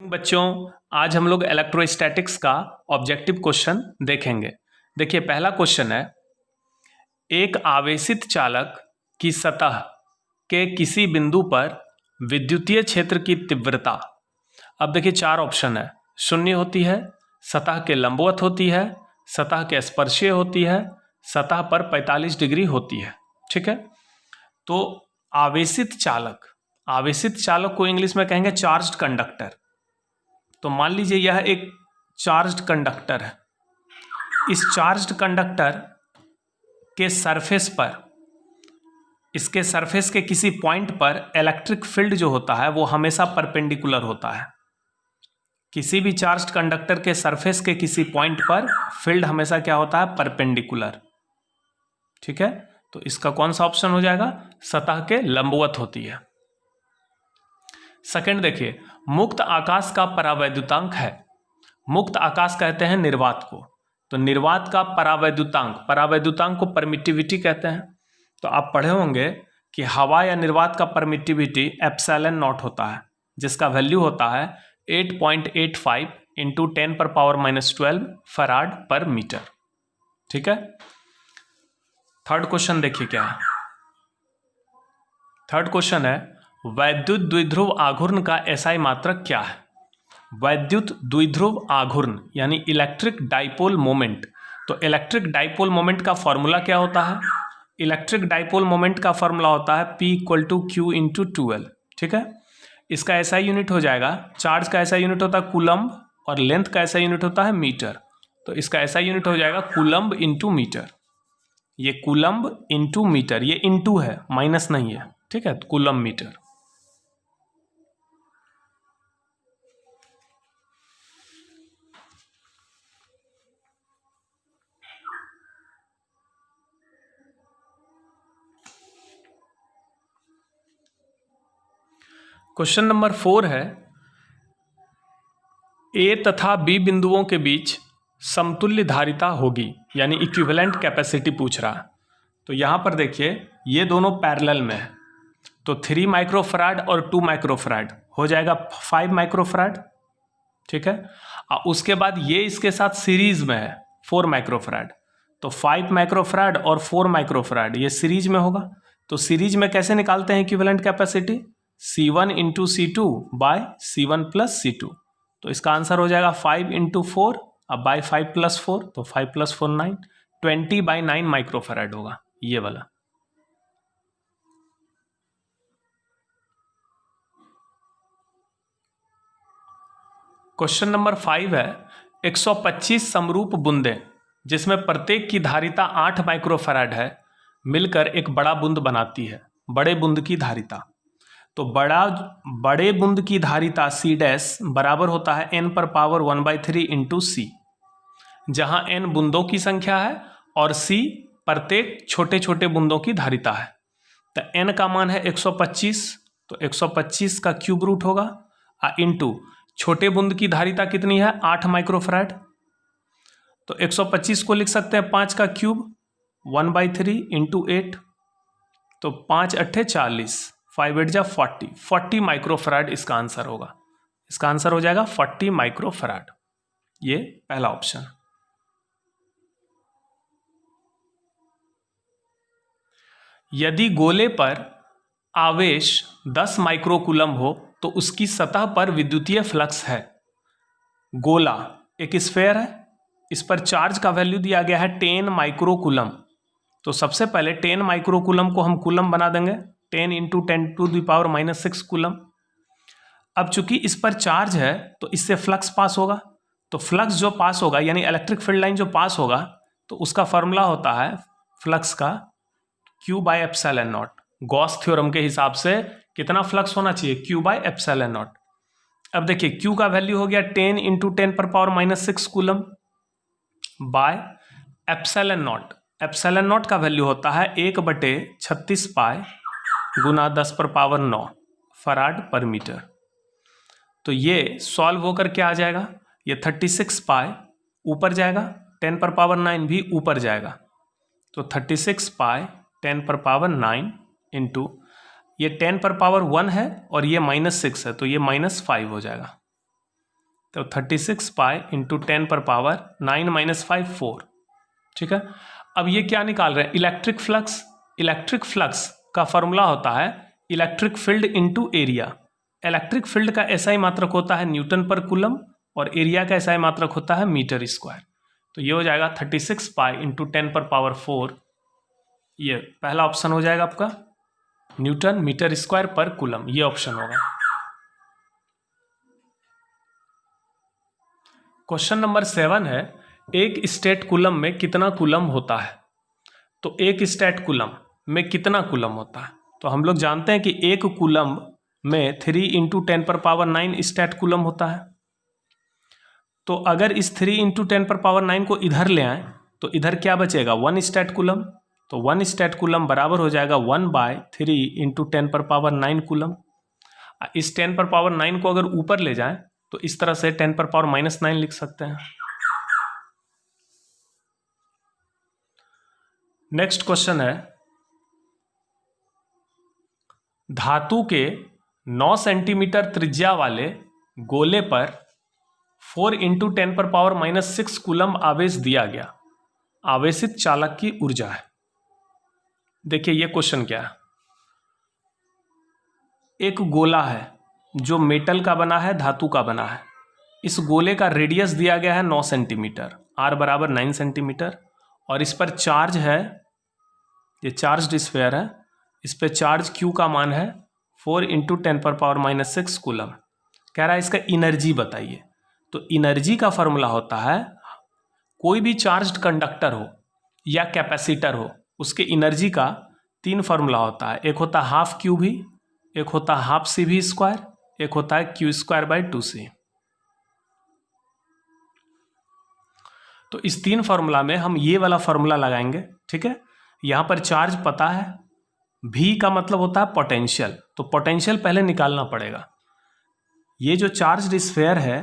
बच्चों, आज हम लोग इलेक्ट्रोस्टैटिक्स का ऑब्जेक्टिव क्वेश्चन देखेंगे। देखिए, पहला क्वेश्चन है, एक आवेशित चालक की सतह के किसी बिंदु पर विद्युतीय क्षेत्र की तीव्रता। अब देखिए, चार ऑप्शन है। शून्य होती है, सतह के लंबवत होती है, सतह के स्पर्शीय होती है, सतह पर 45 डिग्री होती है। ठीक है, तो आवेशित चालक को इंग्लिश में कहेंगे चार्ज्ड कंडक्टर। तो मान लीजिए यह एक चार्ज्ड कंडक्टर है। इस चार्ज्ड कंडक्टर के सरफेस पर, इसके सरफेस के किसी पॉइंट पर इलेक्ट्रिक फील्ड जो होता है वो हमेशा परपेंडिकुलर होता है। किसी भी चार्ज्ड कंडक्टर के सरफेस के किसी पॉइंट पर फील्ड हमेशा क्या होता है? परपेंडिकुलर। ठीक है, तो इसका कौन सा ऑप्शन हो जाएगा? सतह के लंबवत होती है। सेकंड देखिए, मुक्त आकाश का परावैद्युतांक है। मुक्त आकाश कहते हैं निर्वात को, तो निर्वात का परावैद्युतांक को परमिटिविटी कहते हैं। तो आप पढ़े होंगे कि हवा या निर्वात का परमिटिविटी एप्सिलॉन नॉट होता है, जिसका वैल्यू होता है 8.85 इंटू 10⁻⁻12 फराड पर मीटर। ठीक है, थर्ड क्वेश्चन देखिए क्या है। थर्ड क्वेश्चन है, वैद्युत द्विध्रुव आघूर्ण का एसआई मात्रक क्या है? वैद्युत द्विध्रुव आघूर्ण यानी इलेक्ट्रिक डाइपोल मोमेंट। तो इलेक्ट्रिक डाइपोल मोमेंट का फॉर्मूला क्या होता है? इलेक्ट्रिक डाइपोल मोमेंट का फॉर्मूला होता है P = Q×2L। ठीक है, इसका एसआई यूनिट हो जाएगा, चार्ज का एसआई यूनिट होता है कूलम्ब और लेंथ का एसआई यूनिट होता है मीटर। तो इसका एसआई यूनिट हो जाएगा कूलम्ब इंटू मीटर। ये कूलम्ब इंटू मीटर, ये इंटू है, माइनस नहीं है। ठीक है, तो कूलम्ब मीटर। क्वेश्चन नंबर 4 है, ए तथा बी बिंदुओं के बीच समतुल्य धारिता होगी, यानी इक्विवेलेंट कैपेसिटी पूछ रहा है। तो यहां पर देखिए, ये दोनों पैरेलल में है, तो 3 माइक्रोफराड और 2 माइक्रोफराड हो जाएगा 5 माइक्रोफराड। ठीक है, और उसके बाद ये इसके साथ सीरीज में है 4 माइक्रोफराड। तो 5 माइक्रोफराड और 4 माइक्रोफराड ये सीरीज में होगा। तो सीरीज में कैसे निकालते हैं equivalent capacity? C1 × C2 bye C1 + C2। तो इसका आंसर हो जाएगा 5 × 4 अब बाय 5 + 4, तो 5 + 4 9, 20/9 माइक्रोफराड होगा ये वाला। क्वेश्चन नंबर 5 है, 125 समरूप बूंदें जिसमें प्रत्येक की धारिता 8 माइक्रोफराड है मिलकर एक बड़ा बूंद बनाती है। बड़े बूंद की धारिता, तो बड़े बूंद की धारिता C' बराबर होता है n⁻⁴ इंटू C, जहां n बूंदों की संख्या है और C प्रत्येक छोटे छोटे बूंदों की धारिता है। तो n का मान है 125, तो 125 का क्यूब रूट होगा इंटू छोटे बूंद की धारिता कितनी है? 8 माइक्रोफराड। तो 125 को लिख सकते हैं 5 का क्यूब 1/3 इंटू 8, तो 5 × 8 = 40, 5 × 8 = 40 माइक्रोफराड इसका आंसर होगा। इसका आंसर हो जाएगा 40 माइक्रोफराड, ये पहला ऑप्शन। यदि गोले पर आवेश 10 माइक्रोकूलम हो तो उसकी सतह पर विद्युतीय फ्लक्स है। गोला एक स्फेयर है, इस पर चार्ज का वैल्यू दिया गया है 10 माइक्रोकूलम। तो सबसे पहले 10 माइक्रोकूलम को हम कूलम बना देंगे, 10 × 10⁻⁻6 कूलम। अब चूंकि इस पर चार्ज है तो इससे फ्लक्स पास होगा, तो फ्लक्स जो पास होगा यानी इलेक्ट्रिक फील्ड लाइन जो पास होगा, तो उसका फॉर्मूला होता है फ्लक्स का Q/ε0। गॉस थ्योरम के हिसाब से कितना फ्लक्स होना चाहिए? Q/ε0। अब देखिए, Q का वैल्यू हो गया 10 × 10⁻⁻6 कूलम बाय ε0। ε0 का वैल्यू होता है 1/36 पाई गुना 10⁻9 फराड पर मीटर। तो ये सॉल्व होकर क्या आ जाएगा? ये 36 पाई ऊपर जाएगा, 10⁻9 भी ऊपर जाएगा, तो 36 पाई 10⁻9 इंटू ये 10⁻1 है और ये -6 है, तो ये -5 हो जाएगा। तो 36 पाई इंटू 10 पर पावर 9 माइनस 5 4। ठीक है, अब ये क्या निकाल रहे हैं, इलेक्ट्रिक फ्लक्स। इलेक्ट्रिक फ्लक्स का फॉर्मूला होता है electric field into area. Electric field का एसआई मात्रक होता है न्यूटन पर कूलम और एरिया का एसआई मात्रक होता है मीटर स्क्वायर। तो ये हो जाएगा 36 पाई इंटू 10 पर पावर 4, ये पहला ऑप्शन हो जाएगा आपका, न्यूटन मीटर स्क्वायर पर कूलम, ये ऑप्शन होगा। क्वेश्चन नंबर 7 है, एक स्टेट कूलम में कितना कूलम होता है। तो एक स्टेट कूलम में कितना कूलम होता है, तो हम लोग जानते हैं कि एक कूलम में 3 इंटू 10 पर पावर 9 स्टेट कूलम होता है। तो अगर इस 3 इंटू 10 पर पावर 9 को इधर ले आए तो इधर क्या बचेगा, 1 स्टेट कूलम। तो 1 स्टेट कूलम बराबर हो जाएगा 1/3 इंटू 10 पर पावर 9 कूलम। इस 10 पर पावर 9 को अगर ऊपर ले जाएं तो इस तरह से 10 पर पावर -9 लिख सकते हैं। नेक्स्ट क्वेश्चन है, धातु के 9 सेंटीमीटर त्रिज्या वाले गोले पर 4 इंटू 10 पर पावर -6 कूलम आवेश दिया गया, आवेशित चालक की ऊर्जा है। देखिए ये क्वेश्चन क्या है, एक गोला है जो मेटल का बना है, धातु का बना है। इस गोले का रेडियस दिया गया है 9 सेंटीमीटर, r बराबर 9 सेंटीमीटर, और इस पर चार्ज है, ये चार्ज स्फीयर है, इस पे चार्ज q का मान है 4 इंटू 10 पर पावर -6 कूलम। कह रहा है इसका एनर्जी बताइए। तो एनर्जी का फॉर्मूला होता है, कोई भी चार्ज्ड कंडक्टर हो या कैपेसिटर हो, उसके एनर्जी का 3 फार्मूला होता है। एक होता है हाफ क्यू भी, एक होता है हाफ सी भी स्क्वायर, एक होता है Q²/2c। तो इस 3 फार्मूला में हम ये वाला फार्मूला लगाएंगे। ठीक है, यहां पर चार्ज पता है, V का मतलब होता है पोटेंशियल, तो पोटेंशियल पहले निकालना पड़ेगा। ये जो चार्ज स्फीयर है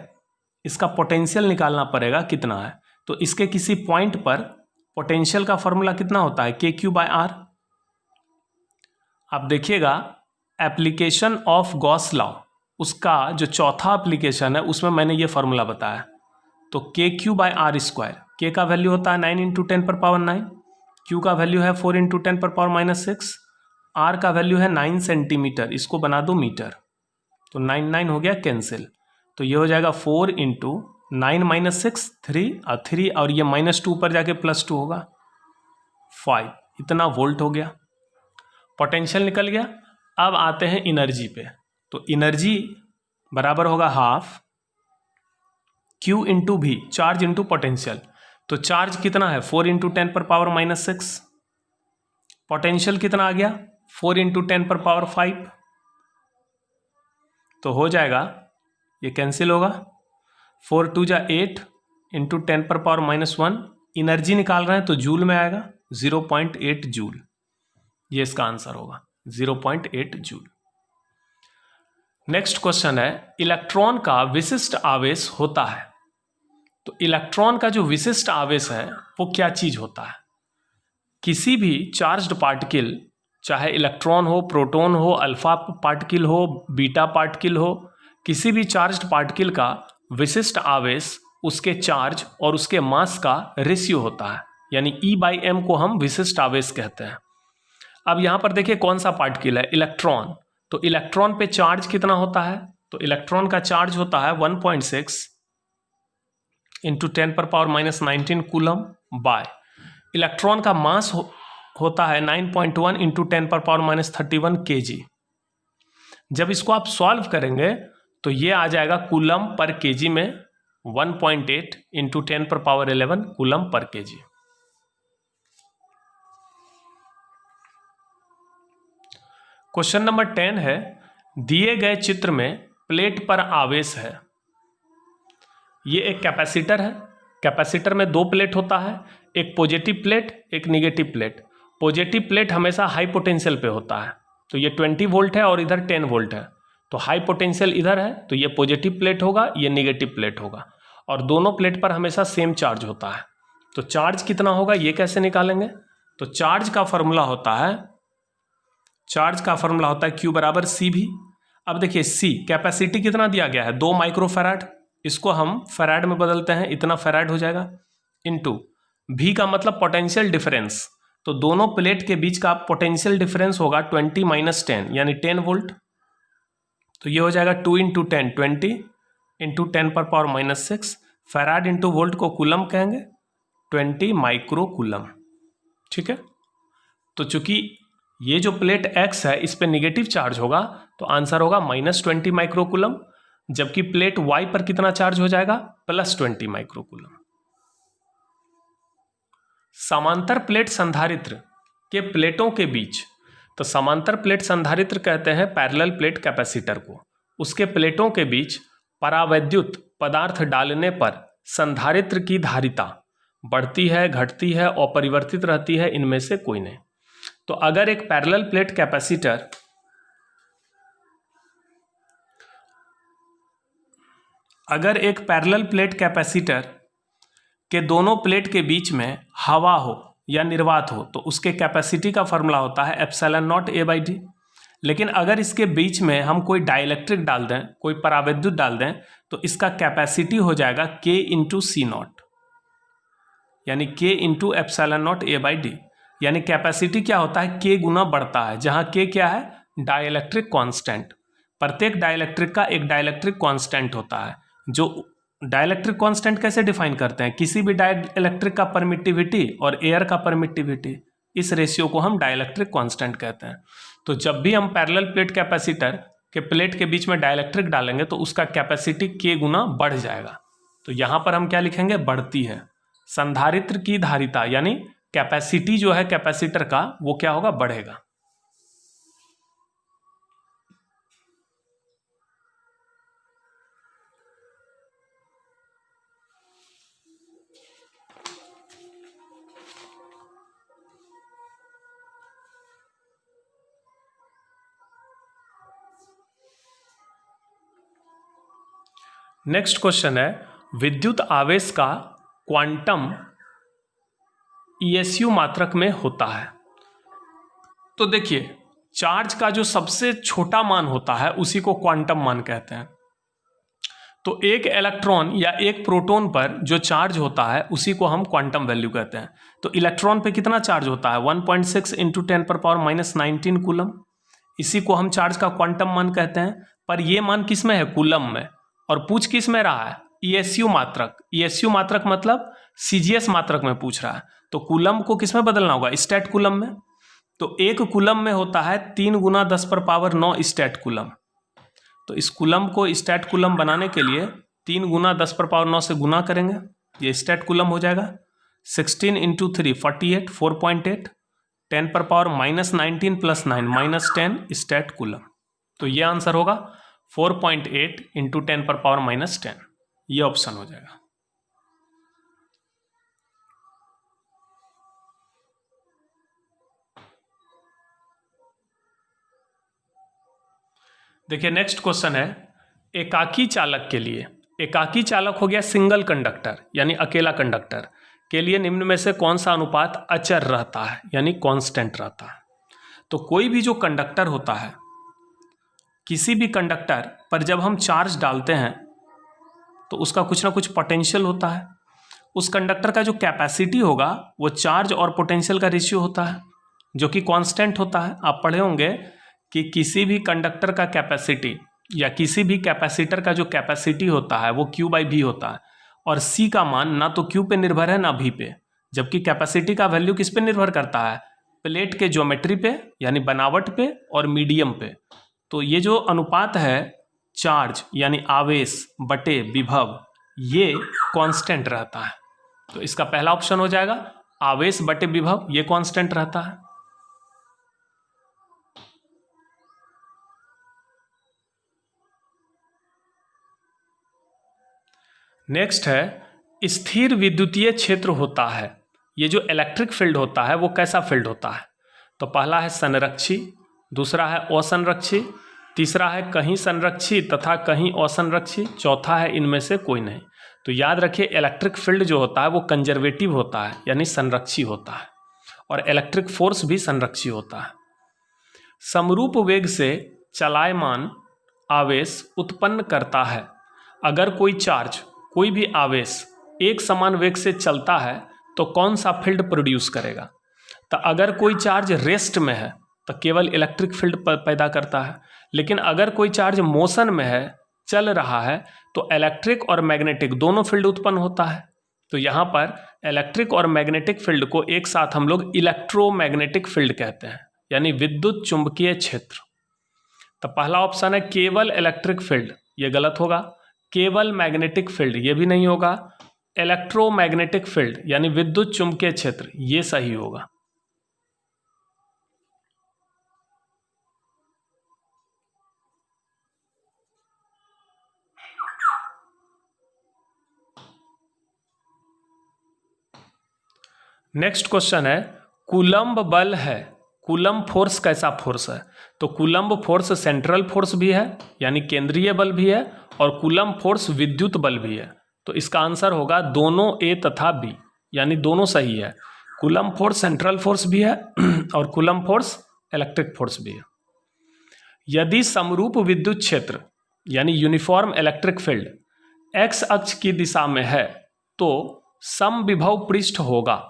इसका पोटेंशियल निकालना पड़ेगा कितना है। तो इसके किसी पॉइंट पर पोटेंशियल का फॉर्मूला कितना होता है, KQ/R। आप देखिएगा एप्लीकेशन ऑफ गॉस लॉ, उसका जो चौथा एप्लीकेशन है उसमें मैंने ये फॉर्मूला बताया। तो KQ/R², K का वैल्यू होता है 9 इंटू 10 पर पावर 9, Q का वैल्यू है 4 इंटू 10 पर पावर -6, R का वैल्यू है 9 सेंटीमीटर, इसको बना दो मीटर, तो 9 हो गया कैंसिल। तो ये हो जाएगा 4 इंटू 9 - 6 3 और ये -2 ऊपर जाके +2 होगा 5, इतना वोल्ट हो गया, पोटेंशियल निकल गया। अब आते हैं एनर्जी पे। तो एनर्जी बराबर होगा हाफ Q इंटू भी, चार्ज इंटू पोटेंशियल। तो चार्ज कितना है 4 इंटू 10 पर पावर -6, पोटेंशियल कितना आ गया 4 इंटू 10 पर पावर 5। तो हो जाएगा, ये कैंसिल होगा, 4 2 जा 8 इंटू 10 पर पावर -1। एनर्जी निकाल रहे हैं तो जूल में आएगा 0.8 जूल, ये इसका आंसर होगा 0.8 जूल। नेक्स्ट क्वेश्चन है, इलेक्ट्रॉन का विशिष्ट आवेश होता है। तो इलेक्ट्रॉन का जो विशिष्ट आवेश है वो क्या चीज होता है। किसी भी चार्ज्ड पार्टिकल, चाहे इलेक्ट्रॉन हो, प्रोटॉन हो, अल्फा पार्टिकल हो, बीटा पार्टिकल हो, किसी भी चार्ज्ड पार्टिकल का विशिष्ट आवेश उसके चार्ज और उसके मास का रेशियो होता है, यानी E/m को हम विशिष्ट आवेश कहते हैं। अब यहाँ पर देखिए कौन सा पार्टिकल है, इलेक्ट्रॉन। तो इलेक्ट्रॉन पे चार्ज कितना होता है, तो इलेक्ट्रॉन का चार्ज होता है 1.6 इंटू 10 पर पावर -19 कूलम बाय, इलेक्ट्रॉन का मास होता है 9.1 इंटू 10 पर पावर -31 kg। जब इसको आप सॉल्व करेंगे तो ये आ जाएगा कूलम पर केजी में 1.8 इंटू 10 पर power 11 coulomb per KG. Question number 10 है, दिए गए चित्र में प्लेट पर आवेश है। ये एक कैपेसिटर है, कैपेसिटर में 2 प्लेट होता है, एक पॉजिटिव प्लेट एक निगेटिव प्लेट। पॉजिटिव प्लेट हमेशा हाई पोटेंशियल पे होता है, तो ये 20 वोल्ट है और इधर 10 वोल्ट है, तो हाई पोटेंशियल इधर है तो ये पॉजिटिव प्लेट होगा, ये निगेटिव प्लेट होगा, और दोनों प्लेट पर हमेशा सेम चार्ज होता है। तो चार्ज कितना होगा ये कैसे निकालेंगे, तो चार्ज का फॉर्मूला होता है, चार्ज का फॉर्मूला होता है Q = CV। अब देखिए C कैपेसिटी कितना दिया गया है 2 माइक्रोफैराड, इसको हम फैराड में बदलते हैं, इतना फैराड हो जाएगा, इनटू V का मतलब पोटेंशियल डिफरेंस, तो दोनों प्लेट के बीच का पोटेंशियल डिफरेंस होगा 20 - 10 यानी 10 वोल्ट, तो ये हो जाएगा 2 × 10 20 × 10⁻⁻6 फैराड इंटू वोल्ट को कूलम कहेंगे, 20 माइक्रो कूलम। ठीक है, तो चूंकि ये जो प्लेट X है इस पे निगेटिव चार्ज होगा तो आंसर होगा -20 माइक्रो कूलम, जबकि प्लेट Y पर कितना चार्ज हो जाएगा, +20 माइक्रो कूलम। समांतर प्लेट संधारित्र के प्लेटों के बीच, तो समांतर प्लेट संधारित्र कहते हैं पैरेलल प्लेट कैपेसिटर को, उसके प्लेटों के बीच परावैद्युत पदार्थ डालने पर संधारित्र की धारिता बढ़ती है, घटती है, अपरिवर्तित रहती है, इनमें से कोई नहीं। तो अगर एक पैरेलल प्लेट कैपेसिटर के दोनों प्लेट के बीच में हवा हो या निर्वात हो तो उसके कैपेसिटी का फॉर्मूला होता है ε0 A/d। लेकिन अगर इसके बीच में हम कोई डाइलेक्ट्रिक डाल दें, कोई परावैद्युत डाल दें, तो इसका कैपेसिटी हो जाएगा K × C0 यानी K × ε0 A/d। यानी कैपेसिटी क्या होता है, K गुना बढ़ता है, जहां K क्या है, डाइलेक्ट्रिक कांस्टेंट। प्रत्येक डाइलेक्ट्रिक का एक डाइलेक्ट्रिक कांस्टेंट होता है। जो डाइलेक्ट्रिक कांस्टेंट कैसे डिफाइन करते हैं, किसी भी डाइलेक्ट्रिक का परमिटिविटी और एयर का परमिटिविटी, इस रेशियो को हम डाइलेक्ट्रिक कांस्टेंट कहते हैं। तो जब भी हम पैरेलल प्लेट कैपेसिटर के प्लेट के बीच में डाइलेक्ट्रिक डालेंगे तो उसका कैपेसिटी K गुना बढ़ जाएगा। तो यहां पर हम क्या लिखेंगे, बढ़ती है। संधारित्र की धारिता यानी कैपेसिटी जो है कैपेसिटर का, वो क्या होगा, बढ़ेगा। नेक्स्ट क्वेश्चन है, विद्युत आवेश का क्वांटम ESU मात्रक में होता है। तो देखिए, चार्ज का जो सबसे छोटा मान होता है उसी को क्वांटम मान कहते हैं। तो एक इलेक्ट्रॉन या एक प्रोटॉन पर जो चार्ज होता है उसी को हम क्वांटम वैल्यू कहते हैं। तो इलेक्ट्रॉन पे कितना चार्ज होता है, 1.6 × 10⁻⁻19 कूलम, इसी को हम चार्ज का क्वांटम मान कहते हैं। पर ये मान किस में है, कूलम में, और पूछ किस में रहा है, ESU मात्रक। ESU मात्रक मतलब CGS मात्रक में पूछ रहा है। तो कूलम को किस में बदलना होगा, स्टैट कूलम में। तो एक कूलम में होता है 3 × 10⁻9 स्टैट कूलम। तो इस कूलम को स्टैट कूलम बनाने के लिए 3 × 10⁻9 से गुना करेंगे, ये स्टैट कूलम हो जाएगा। 16 × 3 48 4.8 10⁻−19 + 9 -10 स्टैट कूलम। तो ये आंसर होगा 4.8 × 10⁻−10, ये ऑप्शन हो जाएगा। देखिए नेक्स्ट क्वेश्चन है, एकाकी चालक के लिए, एकाकी चालक हो गया सिंगल कंडक्टर यानी अकेला कंडक्टर के लिए निम्न में से कौन सा अनुपात अचर रहता है यानी कांस्टेंट रहता है। तो कोई भी जो कंडक्टर होता है, किसी भी कंडक्टर पर जब हम चार्ज डालते हैं तो उसका कुछ ना कुछ पोटेंशियल होता है। उस कंडक्टर का जो कैपेसिटी होगा वो चार्ज और पोटेंशियल का रेशियो होता है, जो कि कांस्टेंट होता है। आप पढ़े होंगे कि किसी भी कंडक्टर का कैपेसिटी या किसी भी कैपेसिटर का जो कैपेसिटी होता है वो Q/V होता है, और C का मान ना तो Q पे निर्भर है ना V पे, जबकि कैपेसिटी का वैल्यू किस पे निर्भर करता है, प्लेट के ज्योमेट्री पे यानी बनावट पे और मीडियम पे। तो ये जो अनुपात है चार्ज यानी आवेश बटे विभव, ये कांस्टेंट रहता है। तो इसका पहला ऑप्शन हो जाएगा आवेश बटे विभव, ये कांस्टेंट रहता है। नेक्स्ट है, स्थिर विद्युतीय क्षेत्र होता है, ये जो इलेक्ट्रिक फील्ड होता है वो कैसा फील्ड होता है। तो पहला है संरक्षी, दूसरा है असंरक्षी, तीसरा है कहीं संरक्षी तथा कहीं असंरक्षी, चौथा है इनमें से कोई नहीं। तो याद रखिए, इलेक्ट्रिक फील्ड जो होता है वो कंजर्वेटिव होता है यानी संरक्षी होता है, और इलेक्ट्रिक फोर्स भी संरक्षी होता है। समरूप वेग से चलायमान आवेश उत्पन्न करता है। अगर कोई चार्ज, कोई भी आवेश एक समान वेग से चलता है तो कौन सा फील्ड प्रोड्यूस करेगा? तो अगर कोई चार्ज रेस्ट में है तो केवल इलेक्ट्रिक फील्ड पैदा करता है, लेकिन अगर कोई चार्ज मोशन में है, चल रहा है, तो इलेक्ट्रिक और मैग्नेटिक दोनों फील्ड उत्पन्न होता है। तो यहाँ पर इलेक्ट्रिक और मैग्नेटिक फील्ड को एक साथ हम लोग इलेक्ट्रोमैग्नेटिक फील्ड कहते हैं, यानी विद्युत चुंबकीय क्षेत्र। तो पहला ऑप्शन है केवल इलेक्ट्रिक फील्ड, ये गलत होगा। केवल मैग्नेटिक फील्ड, ये भी नहीं होगा। इलेक्ट्रोमैग्नेटिक फील्ड यानी विद्युत चुंबकीय क्षेत्र, ये सही होगा। नेक्स्ट क्वेश्चन है, कूलम्ब बल है, कूलम्ब फोर्स कैसा फोर्स है? तो कूलम्ब फोर्स सेंट्रल फोर्स भी है यानी केंद्रीय बल भी है, और कूलम्ब फोर्स विद्युत बल भी है। तो इसका आंसर होगा दोनों ए तथा बी, यानी दोनों सही है। कूलम्ब फोर्स सेंट्रल फोर्स भी है और कूलम्ब फोर्स इलेक्ट्रिक फोर्स भी है। यदि समरूप विद्युत क्षेत्र यानी यूनिफॉर्म इलेक्ट्रिक फील्ड एक्स अक्ष की दिशा में है तो समविभव पृष्ठ होगा।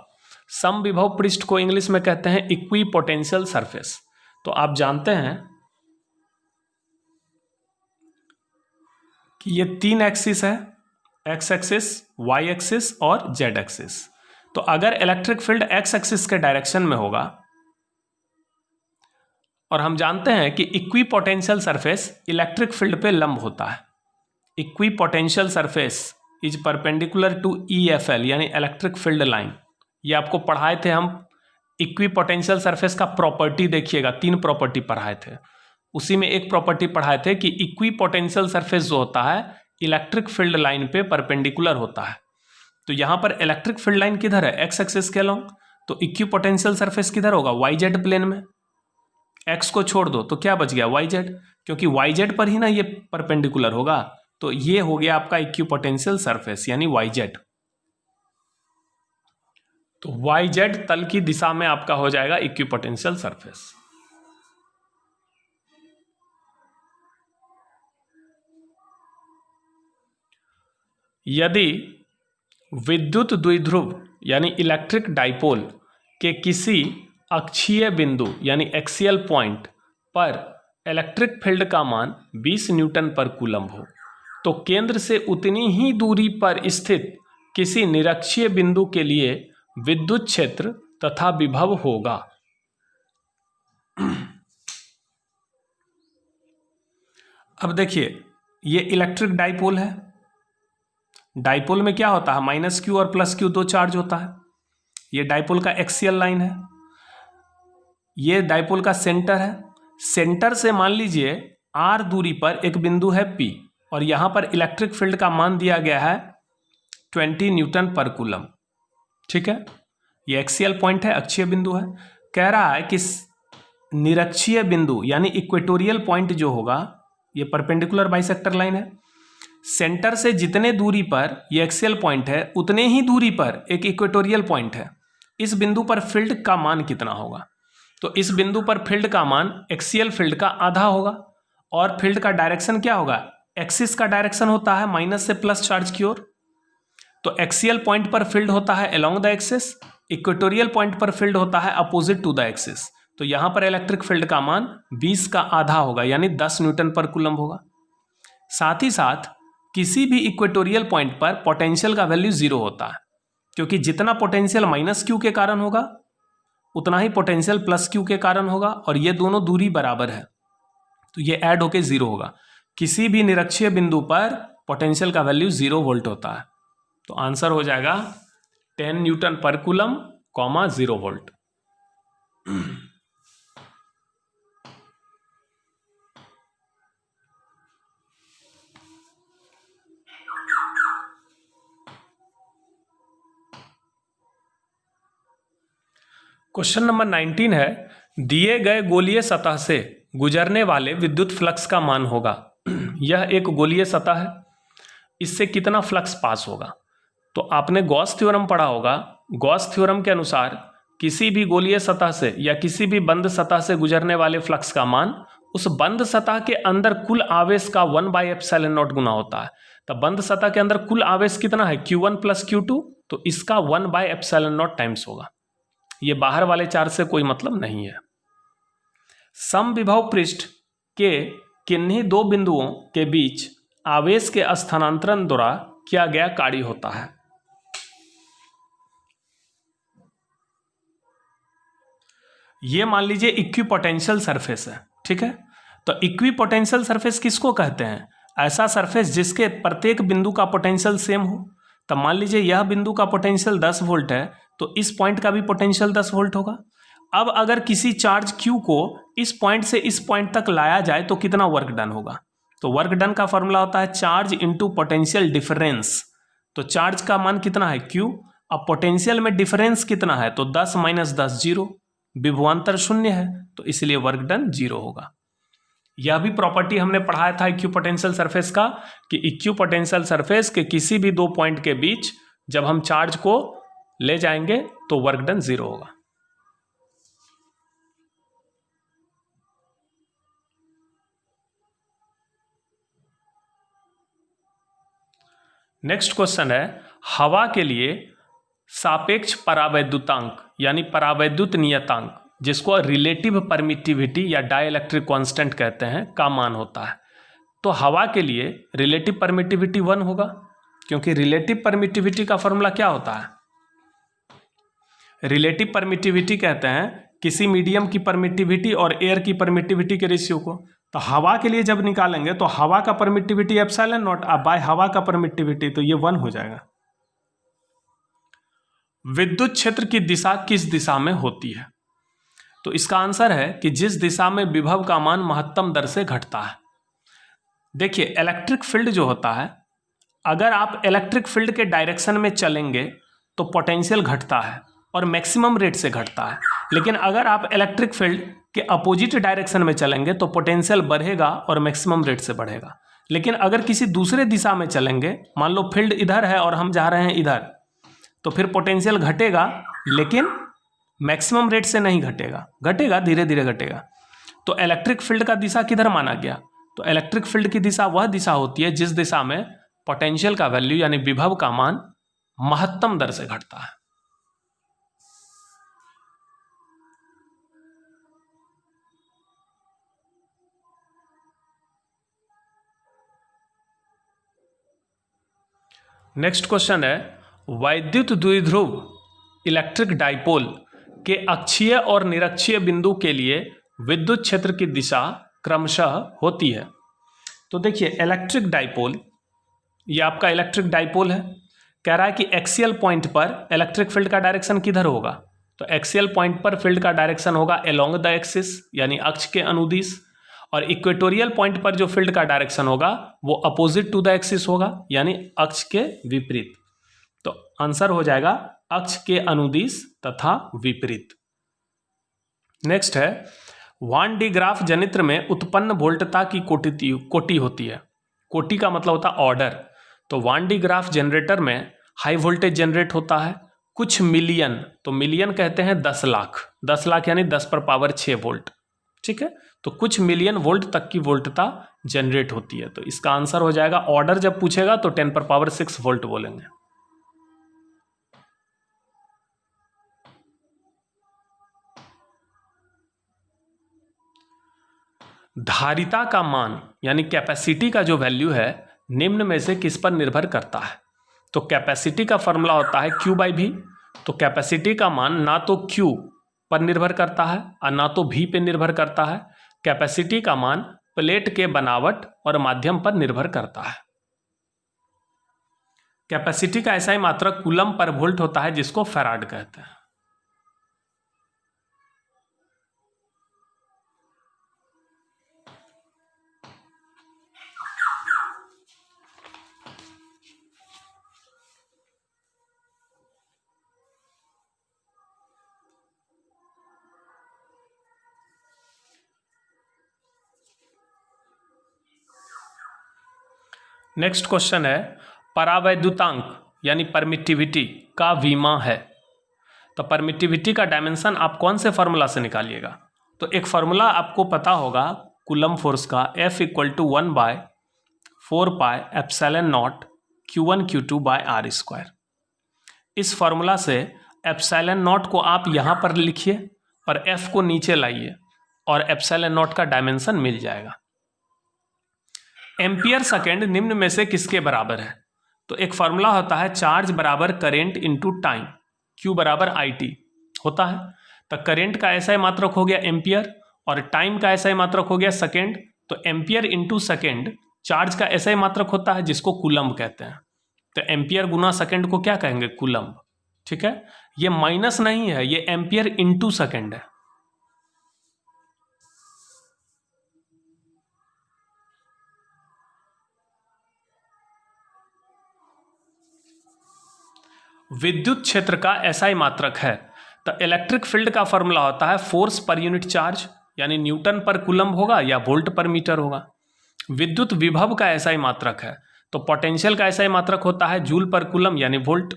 समविभव पृष्ठ को इंग्लिश में कहते हैं इक्विपोटेंशियल सरफेस। तो आप जानते हैं कि ये 3 एक्सिस है, एक्स एक्सिस, वाई एक्सिस और जेड एक्सिस। तो अगर इलेक्ट्रिक फील्ड एक्स एक्सिस के डायरेक्शन में होगा, और हम जानते हैं कि इक्विपोटेंशियल सरफेस इलेक्ट्रिक फील्ड पे लंब होता है। Equipotential surface is perpendicular to EFL यानी इलेक्ट्रिक फील्ड लाइन। ये आपको पढ़ाए थे हम। इक्विपोटेंशियल सरफेस का प्रॉपर्टी देखिएगा, 3 प्रॉपर्टी पढ़ाए थे। उसी में एक प्रॉपर्टी पढ़ाए थे कि इक्विपोटेंशियल सरफेस जो होता है इलेक्ट्रिक फील्ड लाइन पे परपेंडिकुलर होता है। तो यहाँ पर इलेक्ट्रिक फील्ड लाइन किधर है? एक्स एक्सिस के अलोंग। तो इक्विपोटेंशियल सरफेस किधर होगा? YZ प्लेन में। एक्स को छोड़ दो तो क्या बच गया? YZ, क्योंकि YZ पर ही ना ये परपेंडिकुलर होगा। तो ये हो गया आपका इक्विपोटेंशियल सरफेस यानी YZ। तो YZ तल की दिशा में आपका हो जाएगा इक्विपोटेंशियल सरफेस। यदि विद्युत द्विध्रुव यानी इलेक्ट्रिक डाइपोल के किसी अक्षीय बिंदु यानी एक्सियल पॉइंट पर इलेक्ट्रिक फील्ड का मान 20 न्यूटन पर कूलम्ब हो तो केंद्र से उतनी ही दूरी पर स्थित किसी निरक्षीय बिंदु के लिए विद्युत क्षेत्र तथा विभव होगा। अब देखिए, ये इलेक्ट्रिक डाइपोल है। डाइपोल में क्या होता है? -Q और +Q 2 चार्ज होता है। ये डाइपोल का एक्सियल लाइन है। ये डाइपोल का सेंटर है। सेंटर से मान लीजिए R दूरी पर एक बिंदु है P, और यहां पर इलेक्ट्रिक फील्ड का मान दिया गया है 20 न्यूटन पर कूलम। ठीक है, ये एक्सियल पॉइंट है, अक्षीय बिंदु है। कह रहा है कि निरक्षीय बिंदु यानी इक्वेटोरियल पॉइंट जो होगा, ये परपेंडिकुलर बाइसेक्टर लाइन है। सेंटर से जितने दूरी पर ये एक्सियल पॉइंट है उतने ही दूरी पर एक इक्वेटोरियल पॉइंट है। इस बिंदु पर फील्ड का मान कितना होगा? तो इस बिंदु पर फील्ड का मान एक्सियल फील्ड का आधा होगा। और फील्ड का डायरेक्शन क्या होगा? एक्सिस का डायरेक्शन होता है माइनस से प्लस चार्ज की ओर। तो एक्सियल पॉइंट पर फील्ड होता है along the axis, equatorial point पर फील्ड होता है अपोजिट टू द एक्सिस। तो यहां पर इलेक्ट्रिक फील्ड का मान 20 का आधा होगा यानी 10 न्यूटन पर कूलम होगा। साथ ही साथ किसी भी इक्वेटोरियल पॉइंट पर पोटेंशियल का वैल्यू 0 होता है, क्योंकि जितना पोटेंशियल -Q के कारण होगा उतना ही पोटेंशियल +Q के कारण होगा, और ये दोनों दूरी बराबर है तो ये ऐड होके 0 होगा। किसी भी निरक्षीय बिंदु पर पोटेंशियल का वैल्यू 0 वोल्ट होता है। तो आंसर हो जाएगा 10 न्यूटन पर कूलम, 0 वोल्ट। क्वेश्चन नंबर 19 है, दिए गए गोलीय सतह से गुजरने वाले विद्युत फ्लक्स का मान होगा। यह एक गोलीय सतह है, इससे कितना फ्लक्स पास होगा? तो आपने गॉस थ्योरम पढ़ा होगा। गॉस थ्योरम के अनुसार किसी भी गोलीय सतह से या किसी भी बंद सतह से गुजरने वाले फ्लक्स का मान उस बंद सतह के अंदर कुल आवेश का 1/ε0 गुना होता है। तो बंद सतह के अंदर कुल आवेश कितना है, Q1 प्लस Q2, तो इसका 1/ε0 टाइम्स होगा। ये बाहर वाले चार्ज से कोई मतलब नहीं है। समविभव पृष्ठ के किन्हीं दो बिंदुओं के बीच आवेश के स्थानांतरण द्वारा किया गया कार्य होता है। ये मान लीजिए इक्विपोटेंशियल सरफेस है, ठीक है। तो इक्विपोटेंशियल सरफेस किसको कहते हैं, ऐसा सरफेस जिसके प्रत्येक बिंदु का पोटेंशियल सेम हो। तो मान लीजिए यह बिंदु का पोटेंशियल 10 वोल्ट है, तो इस पॉइंट का भी पोटेंशियल 10 वोल्ट होगा। अब अगर किसी चार्ज Q को इस पॉइंट से इस पॉइंट तक लाया जाए तो कितना वर्क डन होगा, तो वर्क डन का फॉर्मूला होता है चार्ज इंटू पोटेंशियल डिफरेंस। तो चार्ज का मान कितना है Q, अब पोटेंशियल में डिफरेंस कितना है, तो 10 - 10 0, विभवांतर 0 है, तो इसलिए वर्क डन 0 होगा। यह भी प्रॉपर्टी हमने पढ़ाया था इक्विपोटेंशियल सरफेस का, कि इक्विपोटेंशियल सरफेस के किसी भी दो पॉइंट के बीच जब हम चार्ज को ले जाएंगे तो वर्क डन 0 होगा। नेक्स्ट क्वेश्चन है, हवा के लिए सापेक्ष परावैद्युतांक यानी परावैद्युत नियतांक, जिसको रिलेटिव परमिटिविटी या डाइलेक्ट्रिक कांस्टेंट कहते हैं, का मान होता है। तो हवा के लिए रिलेटिव परमिटिविटी 1 होगा, क्योंकि रिलेटिव परमिटिविटी का फॉर्मूला क्या होता है, रिलेटिव परमिटिविटी कहते हैं किसी मीडियम की परमिटिविटी और एयर की परमिटिविटी के रेशियो को। तो हवा के लिए जब निकालेंगे तो हवा का परमिटिविटी ε0 बाय हवा का परमिटिविटी, तो ये 1 हो जाएगा। विद्युत क्षेत्र की दिशा किस दिशा में होती है, तो इसका आंसर है कि जिस दिशा में विभव का मान महत्तम दर से घटता है। देखिए इलेक्ट्रिक फील्ड जो होता है, अगर आप इलेक्ट्रिक फील्ड के डायरेक्शन में चलेंगे तो पोटेंशियल घटता है और मैक्सिमम रेट से घटता है, लेकिन अगर आप इलेक्ट्रिक फील्ड के अपोजिट डायरेक्शन में चलेंगे तो पोटेंशियल बढ़ेगा और मैक्सिमम रेट से बढ़ेगा। लेकिन अगर किसी दूसरे दिशा में चलेंगे, मान लो फील्ड इधर है और हम जा रहे हैं इधर, तो फिर पोटेंशियल घटेगा, लेकिन मैक्सिमम रेट से नहीं घटेगा, घटेगा धीरे धीरे घटेगा। तो इलेक्ट्रिक फील्ड का दिशा किधर माना गया, तो इलेक्ट्रिक फील्ड की दिशा वह दिशा होती है जिस दिशा में पोटेंशियल का वैल्यू यानी विभव का मान महत्तम दर से घटता है। नेक्स्ट क्वेश्चन है, वैद्युत द्विध्रुव इलेक्ट्रिक डाइपोल के अक्षीय और निरक्षीय बिंदु के लिए विद्युत क्षेत्र की दिशा क्रमशः होती है। तो देखिए इलेक्ट्रिक डाइपोल, ये आपका इलेक्ट्रिक डाइपोल है, कह रहा है कि एक्सियल पॉइंट पर इलेक्ट्रिक फील्ड का डायरेक्शन किधर होगा, तो एक्सियल पॉइंट पर फील्ड का डायरेक्शन होगा अलोंग द एक्सिस यानी अक्ष के अनुदिश, और इक्वेटोरियल पॉइंट पर जो फील्ड का डायरेक्शन होगा वो अपोजिट टू द एक्सिस होगा यानी अक्ष के विपरीत। तो आंसर हो जाएगा अक्ष के अनुदिश तथा विपरीत। नेक्स्ट है, वान डी ग्राफ जनित्र में उत्पन्न वोल्टता की कोटि होती है। कोटि का मतलब होता है ऑर्डर। तो वान डी ग्राफ जनरेटर में हाई वोल्टेज जनरेट होता है कुछ मिलियन, तो मिलियन कहते हैं 10 लाख, 10 लाख यानी 10⁻6 वोल्ट, ठीक है। तो कुछ मिलियन वोल्ट तक की वोल्टता जनरेट होती है। तो इसका आंसर हो जाएगा, ऑर्डर जब पूछेगा तो 10⁻6 वोल्ट बोलेंगे। धारिता का मान यानी कैपेसिटी का जो वैल्यू है निम्न में से किस पर निर्भर करता है, तो कैपेसिटी का फॉर्मूला होता है Q/V। तो कैपेसिटी का मान ना तो Q पर निर्भर करता है और ना तो V पे निर्भर करता है। कैपेसिटी का मान प्लेट के बनावट और माध्यम पर निर्भर करता है। कैपेसिटी का ऐसा ही मात्रक कूलम पर वोल्ट होता है जिसको फैराड कहते हैं। नेक्स्ट क्वेश्चन है, परावैद्युतांक यानी परमिटिविटी का विमा है। तो परमिटिविटी का डायमेंशन आप कौन से फॉर्मूला से निकालिएगा, तो एक फॉर्मूला आपको पता होगा कूलम फोर्स का, F = 1/4 4 pi epsilon naught Q1 Q2 by R square. इस फॉर्मूला से एप्सिलॉन नॉट को आप यहाँ पर लिखिए और F को नीचे लाइए और एप्सिलॉन नॉट का डायमेंशन मिल जाएगा। एम्पियर सेकेंड निम्न में से किसके बराबर है? तो एक फॉर्मूला होता है चार्ज बराबर करेंट इंटू टाइम, Q बराबर IT होता है। तो करेंट का ऐसा ही मात्रक हो गया एम्पियर और टाइम का ऐसा ही मात्रक हो गया सेकेंड। तो एम्पियर इंटू सेकेंड चार्ज का ऐसा ही मात्रक होता है जिसको कूलम्ब कहते हैं। तो एम्पियर गुना सेकेंड को क्या कहेंगे? कूलम्ब। ठीक है, ये माइनस नहीं है, ये एम्पियर इंटू सेकेंड है। विद्युत क्षेत्र का ऐसा ही मात्रक है। तो इलेक्ट्रिक फील्ड का फॉर्मूला होता है फोर्स पर यूनिट चार्ज, यानी न्यूटन पर कूलम्ब होगा या वोल्ट पर मीटर होगा। विद्युत विभव का ऐसा ही मात्रक है। तो पोटेंशियल का ऐसा ही मात्रक होता है जूल पर कूलम्ब यानी वोल्ट,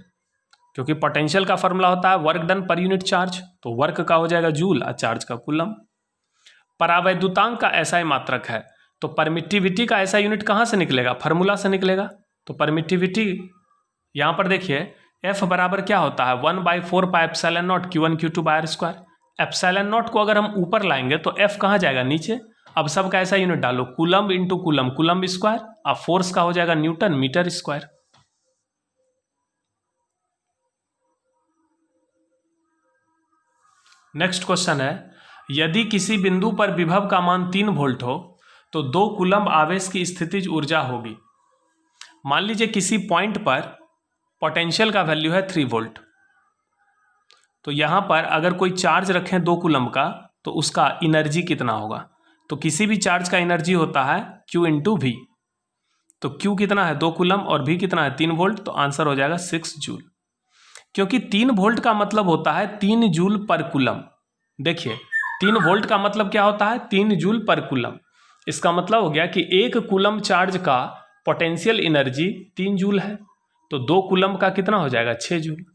क्योंकि पोटेंशियल का फॉर्मूला होता है work done per unit charge, तो वर्क का हो जाएगा जूल और चार्ज का कूलम्ब। परावैद्युतांक का ऐसा ही मात्रक है। तो परमिटिविटी का ऐसा यूनिट कहाँ से निकलेगा? फार्मूला से निकलेगा। तो परमिटिविटी यहाँ पर देखिए F बराबर क्या होता है? 1/4 pi epsilon naught Q1 Q2 by R square. Epsilon naught को अगर हम ऊपर लाएंगे तो F कहाँ जाएगा? नीचे। अब सबका ऐसा यूनिट डालो, coulomb into coulomb, coulomb square. अब फोर्स का हो जाएगा newton metre square. Next question है, यदि किसी बिंदु पर विभव का मान 3 वोल्ट हो तो 2 कूलम्ब आवेश की स्थितिज ऊर्जा होगी। मान लीजिए किसी पॉइंट पर पोटेंशियल का वैल्यू है 3 वोल्ट। तो यहाँ पर अगर कोई चार्ज रखें 2 कूलम्ब का तो उसका एनर्जी कितना होगा? तो किसी भी चार्ज का एनर्जी होता है Q इंटू V। तो Q कितना है? 2 कूलम्ब और V कितना है? 3 वोल्ट। तो आंसर हो जाएगा 6 जूल, क्योंकि 3 वोल्ट का मतलब होता है 3 जूल पर कूलम्ब। देखिए 3 वोल्ट का मतलब क्या होता है? 3 जूल पर कूलम्ब। इसका मतलब हो गया कि 1 कूलम्ब चार्ज का पोटेंशियल एनर्जी 3 जूल है, तो 2 कूलम्ब का कितना हो जाएगा? 6 जूल।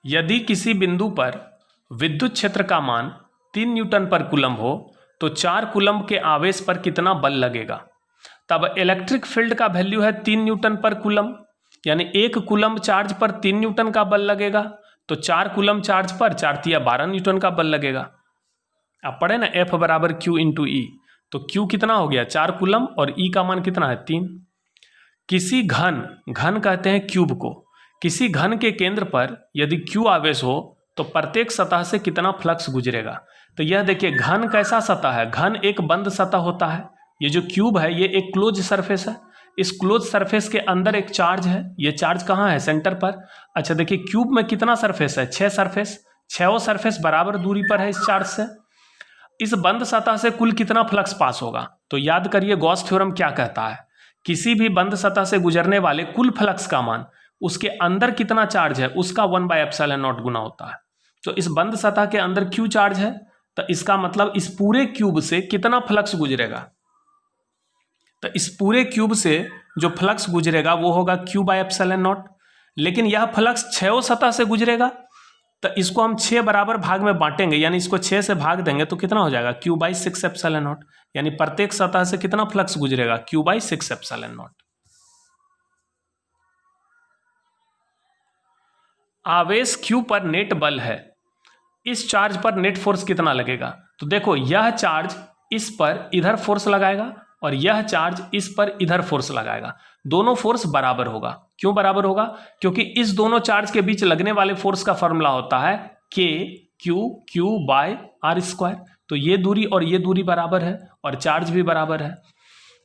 यदि किसी बिंदु पर विद्युत क्षेत्र का मान 3 न्यूटन पर कूलम्ब हो तो 4 कूलम्ब के आवेश पर कितना बल लगेगा? तब इलेक्ट्रिक फील्ड का वैल्यू है 3 न्यूटन पर कूलम्ब, यानी 1 कूलम्ब चार्ज पर 3 न्यूटन का बल लगेगा। तो 4 कूलम्ब चार्ज पर 4 तिया 12 न्यूटन का बल लगेगा। आप पढ़े ना F बराबर Q इंटू E। तो Q कितना हो गया? 4 कूलम्ब और E का मान कितना है? 3। किसी घन कहते हैं क्यूब को, किसी घन के केंद्र पर यदि Q आवेश हो तो प्रत्येक सतह से कितना फ्लक्स गुजरेगा? तो यह देखिए घन कैसा सतह है? घन एक बंद सतह होता है। ये जो क्यूब है ये एक क्लोज सरफेस है। इस क्लोज सरफेस के अंदर एक चार्ज है। ये चार्ज कहाँ है? सेंटर पर। अच्छा देखिए क्यूब में कितना सरफेस है? 6 सरफेस। 6 सरफेस बराबर दूरी पर है इस चार्ज से। इस बंद सतह से कुल कितना फ्लक्स पास होगा? तो याद करिए गॉस थ्योरम क्या कहता है? किसी भी बंद सतह से गुजरने वाले कुल फ्लक्स का मान उसके अंदर कितना चार्ज है उसका 1/ε0 गुना होता है। तो इस बंद सतह के अंदर Q चार्ज है, तो इसका मतलब इस पूरे क्यूब से कितना फ्लक्स गुजरेगा? तो इस पूरे क्यूब से जो फ्लक्स गुजरेगा वो होगा Q/ε0। लेकिन यह फ्लक्स 6 सतह से गुजरेगा, तो इसको हम 6 बराबर भाग में बांटेंगे, यानी इसको 6 से भाग देंगे तो कितना हो जाएगा? Q/6ε0। यानी प्रत्येक सतह से कितना फ्लक्स गुजरेगा? Q/6ε0। आवेश Q पर नेट बल है, इस चार्ज पर नेट फोर्स कितना लगेगा? तो देखो यह चार्ज इस पर इधर फोर्स लगाएगा और यह चार्ज इस पर इधर फोर्स लगाएगा। दोनों फोर्स बराबर होगा। क्यों बराबर होगा? क्योंकि इस दोनों चार्ज के बीच लगने वाले फोर्स का फॉर्मूला होता है Q/r²। तो ये दूरी और ये दूरी बराबर है और चार्ज भी बराबर है।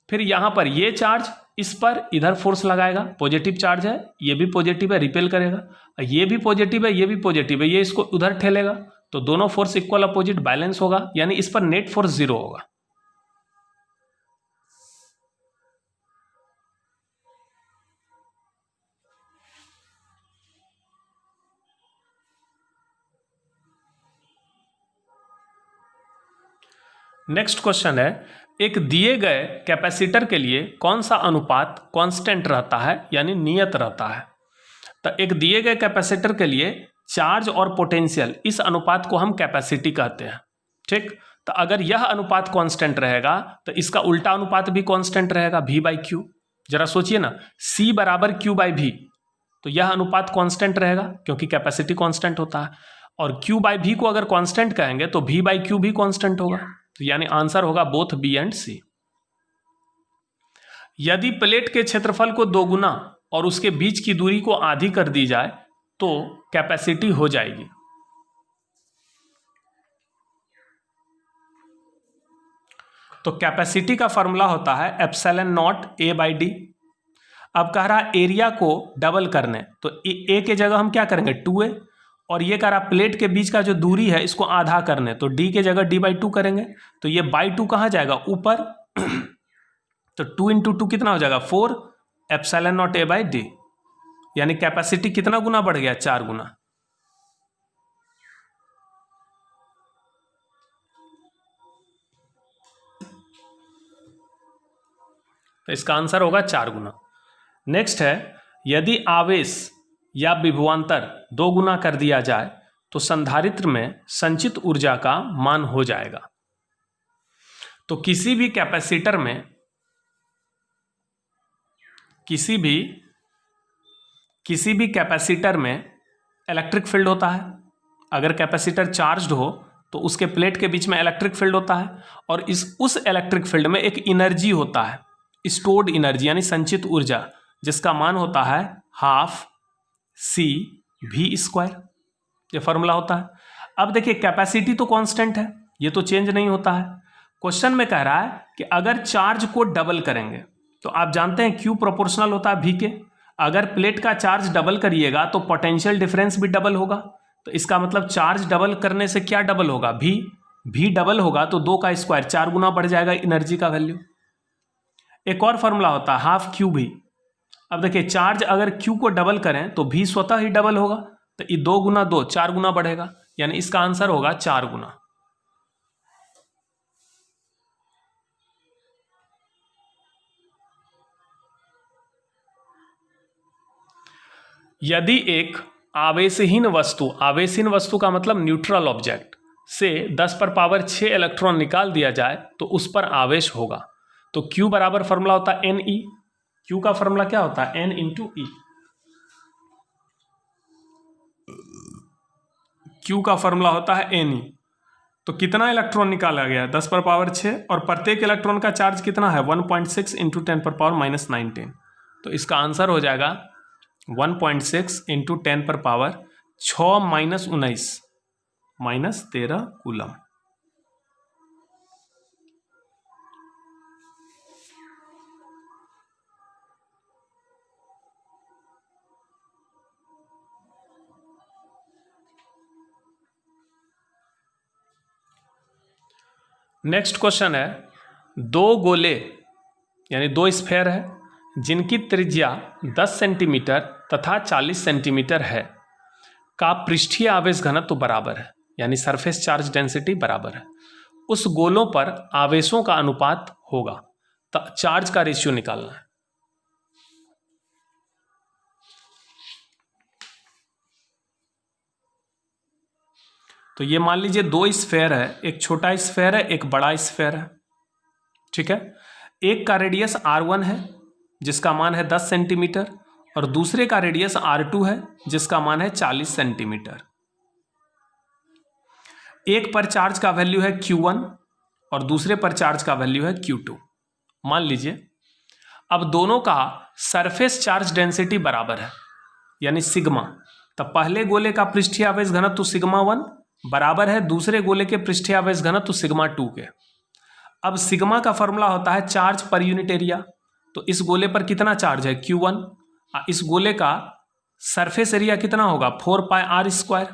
फिर यहाँ पर ये चार्ज इस पर इधर फोर्स लगाएगा, पॉजिटिव चार्ज है, ये भी पॉजिटिव है, रिपेल करेगा। ये भी पॉजिटिव है, ये भी पॉजिटिव है, ये इसको उधर ठेलेगा। तो दोनों फोर्स इक्वल अपोजिट बैलेंस होगा, यानी इस पर नेट फोर्स 0 होगा। नेक्स्ट क्वेश्चन है, एक दिए गए कैपेसिटर के लिए कौन सा अनुपात कांस्टेंट रहता है, यानी नियत रहता है? तो एक दिए गए कैपेसिटर के लिए चार्ज और पोटेंशियल, इस अनुपात को हम कैपेसिटी कहते हैं। ठीक, तो अगर यह अनुपात कांस्टेंट रहेगा तो इसका उल्टा अनुपात भी कांस्टेंट रहेगा, V बाई क्यू। जरा सोचिए ना, C बराबर Q बाई V, तो यह अनुपात कांस्टेंट रहेगा क्योंकि कैपेसिटी कांस्टेंट होता है। और Q बाई V को अगर कांस्टेंट कहेंगे तो V बाई क्यू भी कांस्टेंट होगा, तो यानी आंसर होगा बोथ B एंड C। यदि प्लेट के क्षेत्रफल को दोगुना और उसके बीच की दूरी को आधी कर दी जाए तो कैपेसिटी हो जाएगी। तो कैपेसिटी का फॉर्मूला होता है epsilon not A by D. अब कह रहा एरिया को डबल करने, तो A के जगह हम क्या करेंगे 2A, और ये कह रहा प्लेट के बीच का जो दूरी है इसको आधा करने, तो D के जगह D बाई 2 करेंगे, तो ये बाई 2 कहाँ जाएगा ऊपर, तो 2 इंटू 2 कितना हो जाएगा 4 epsilon not A by D, यानी कैपेसिटी कितना गुना बढ़ गया 4 गुना। तो इसका आंसर होगा 4 गुना। नेक्स्ट है, यदि आवेश या विभवांतर 2 गुना कर दिया जाए तो संधारित्र में संचित ऊर्जा का मान हो जाएगा। तो किसी भी कैपेसिटर में किसी भी कैपेसिटर में इलेक्ट्रिक फील्ड होता है। अगर कैपेसिटर चार्ज्ड हो तो उसके प्लेट के बीच में इलेक्ट्रिक फील्ड होता है, और उस इलेक्ट्रिक फील्ड में एक एनर्जी होता है, स्टोर्ड एनर्जी यानी संचित ऊर्जा, जिसका मान होता है हाफ CV²। ये फॉर्मूला होता है। अब देखिए कैपेसिटी तो कांस्टेंट है, ये तो चेंज नहीं होता है। क्वेश्चन में कह रहा है कि अगर चार्ज को डबल करेंगे, तो आप जानते हैं Q प्रोपोर्शनल होता है V के, अगर प्लेट का चार्ज डबल करिएगा तो पोटेंशियल डिफरेंस भी डबल होगा। तो इसका मतलब चार्ज डबल करने से क्या डबल होगा, V डबल होगा तो 2 का स्क्वायर 4 गुना बढ़ जाएगा एनर्जी का वैल्यू। एक और फॉर्मूला होता है हाफ QV। अब देखिए चार्ज अगर Q को डबल करें तो V स्वतः ही डबल होगा, तो ये 2 गुना 2 4 गुना बढ़ेगा, यानी इसका आंसर होगा 4 गुना। यदि एक आवेशहीन वस्तु का मतलब न्यूट्रल ऑब्जेक्ट से 10 पर पावर 6 इलेक्ट्रॉन निकाल दिया जाए तो उस पर आवेश होगा। तो Q बराबर फॉर्मूला होता है NE। Q का फॉर्मूला क्या होता है N इंटू E। Q का फॉर्मूला होता है Ne। तो कितना इलेक्ट्रॉन निकाला गया 10 पर पावर 6, और प्रत्येक इलेक्ट्रॉन का चार्ज कितना है 1.6 इंटू 10 पर पावर -19। तो इसका आंसर हो जाएगा 1.6 इंटू 10 पर power 6 minus 19 -13 coulomb. Next question है, 2 गोले यानी 2 स्फेयर है जिनकी त्रिज्या 10 सेंटीमीटर तथा 40 सेंटीमीटर है का पृष्ठीय आवेश घनत्व बराबर है, यानी सरफेस चार्ज डेंसिटी बराबर है। उस गोलों पर आवेशों का अनुपात होगा, तो चार्ज का रेशियो निकालना है। तो ये मान लीजिए 2 स्फेयर है, एक छोटा स्फेयर है एक बड़ा स्फेयर है, ठीक है। एक का रेडियस R1 है जिसका मान है 10 सेंटीमीटर, और दूसरे का रेडियस R2 है जिसका मान है 40 सेंटीमीटर। एक पर चार्ज का वैल्यू है Q1 और दूसरे पर चार्ज का वैल्यू है Q2। मान लीजिए अब दोनों का सरफेस चार्ज डेंसिटी बराबर है, यानी सिग्मा। तो पहले गोले का पृष्ठीय आवेश घनत्व σ1 बराबर है दूसरे गोले के पृष्ठीय आवेश घनत्व σ2 के। अब सिग्मा का फॉर्मूला होता है चार्ज पर यूनिट एरिया। तो इस गोले पर कितना चार्ज है Q1, इस गोले का सरफेस एरिया कितना होगा 4 पाई r²।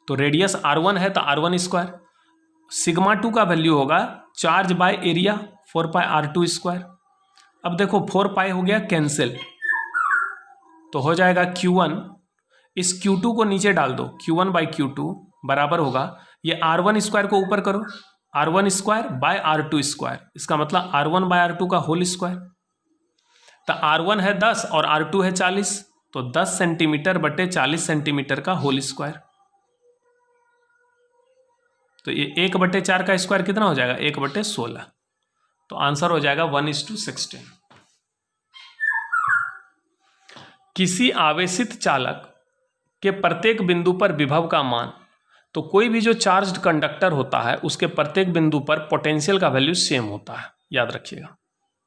तो रेडियस R1 है तो R1², σ2 का वैल्यू होगा charge by area 4 pi r2²। अब देखो 4 पाई हो गया कैंसिल, तो हो जाएगा Q1, इस Q2 को नीचे डाल दो, Q1 बाई Q2 बराबर होगा, ये R1² को ऊपर करो, R1² बाय R2², इसका मतलब R1 बाय R2 का होल स्क्वायर। तो R1 है 10 और R2 है 40, तो 10 सेंटीमीटर बटे 40 सेंटीमीटर का होल स्क्वायर। तो ये 1/4 का स्क्वायर कितना हो जाएगा? 1/16। तो आंसर हो जाएगा 1:16। किसी आवेशित चालक के प्रत्येक बिंदु पर विभव का मान, तो कोई भी जो चार्ज्ड कंडक्टर होता है उसके प्रत्येक बिंदु पर पोटेंशियल का वैल्यू सेम होता है, याद रखिएगा।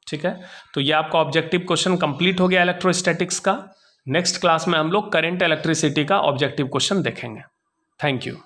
ठीक है, तो ये आपका ऑब्जेक्टिव क्वेश्चन कंप्लीट हो गया इलेक्ट्रोस्टैटिक्स का। नेक्स्ट क्लास में हम लोग करंट इलेक्ट्रिसिटी का ऑब्जेक्टिव क्वेश्चन देखेंगे। Thank you.